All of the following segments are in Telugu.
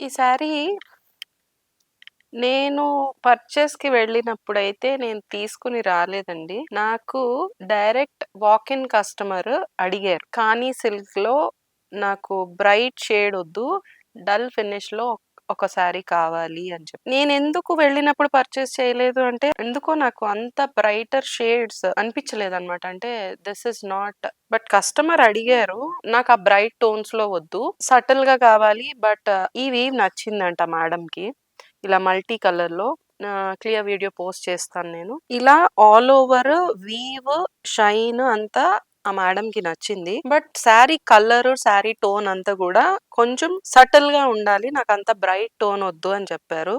ఈ శారీ నేను పర్చేస్‌కి వెళ్ళినప్పుడైతే నేను తీసుకొని రాలేదండి. నాకు డైరెక్ట్ వాక్ ఇన్ కస్టమర్ అడిగారు. కానీ సిల్క్‌లో నాకు బ్రైట్ షేడ్ ఒద్దు. డల్ ఫినిష్‌లో ఒక శారీ కావాలి అని చెప్పి. నేనెందుకు వెళ్ళినప్పుడు పర్చేస్ చేయలేదు అంటే, ఎందుకో నాకు అంత బ్రైటర్ షేడ్స్ అనిపించలేదనమాట. అంటే this is not but customer అడిగారు. నాకు ఆ బ్రైట్ టోన్స్‌లో వద్దు. సటిల్‌గా కావాలి. బట్ ఈ వీవ్ నచ్చిందంట మేడమ్‌కి. ఇలా మల్టీ కలర్‌లో క్లియర్ వీడియో పోస్ట్ చేస్తాను నేను. ఇలా ఆల్ ఓవర్ వీవ్, షైన్ అంతా ఆ మేడమ్‌కి నచ్చింది. But sari colour, sari tone అంతా గూడా కొంచెం సటిల్‌గా ఉండాలి. నాకంత బ్రైట్ టోన్ ఒద్దు అని చెప్పారు.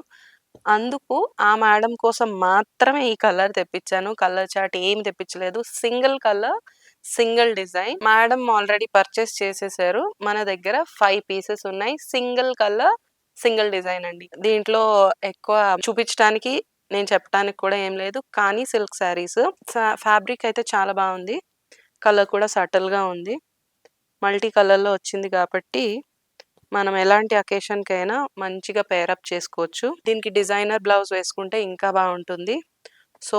అందుకు ఆ మేడమ్ కోసం మాత్రమే ఈ కలర్ తెప్పించాను. కలర్ చార్ట్ ఏమి తెప్పించలేదు. Single colour, single design. Madam already purchase చేసేసారు. మన దగ్గర 5 పీసెస్ ఉన్నాయి. సింగిల్ కలర్, సింగిల్ డిజైన్ అండి. దీంట్లో ఎక్కువ చూపించటానికి, నేను చెప్పటానికి కూడా ఏం లేదు. కానీ సిల్క్ శారీస్ ఫ్యాబ్రిక్ అయితే చాలా బావుంది. కలర్ కూడా సటిల్‌గా ఉంది. మల్టీ కలర్‌లో వచ్చింది కాబట్టి, మనం ఎలాంటి అకేషన్‌కైనా మంచిగా పేరప్ చేసుకోవచ్చు. దీనికి డిజైనర్ బ్లౌజ్ వేసుకుంటే ఇంకా బావుంటుంది. సో,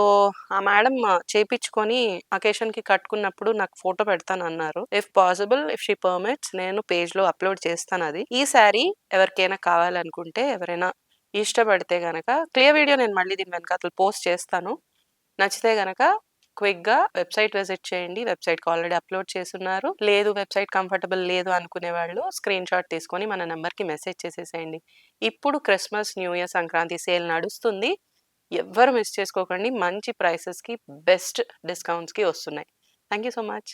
ఆ మేడమ్ చేపిచ్చుకొని అకేషన్‌కి కట్టుకున్నప్పుడు నాకు ఫోటో పెడతానన్నారు. If possible, if she permits నేను పేజ్‌లో అప్‌లోడ్ చేస్తానది. ఈ శారీ ఎవరికైనా కావాలనుకుంటే, ఎవరైనా ఇష్టపడితే గనక క్లియర్ వీడియో నేను మళ్ళీ దీని వెనకాతల పోస్ట్ చేస్తాను. నచ్చితే గనక క్విక్‌గా వెబ్‌సైట్ విజిట్ చేయండి. వెబ్‌సైట్‌కి ఆల్రెడీ అప్‌లోడ్ చేసున్నారు. లేదు వెబ్‌సైట్ కంఫర్టబుల్ లేదు అనుకునే వాళ్ళు స్క్రీన్‌షాట్ తీసుకొని మన నంబర్‌కి మెసేజ్ చేసేసేయండి. ఇప్పుడు Christmas, new year, Sankranti sale నడుస్తుంది. ఎవ్వరు మిస్ చేసుకోకండి. మంచి ప్రైసెస్‌కి బెస్ట్ డిస్కౌంట్స్‌కి వస్తున్నాయి. Thank you so much.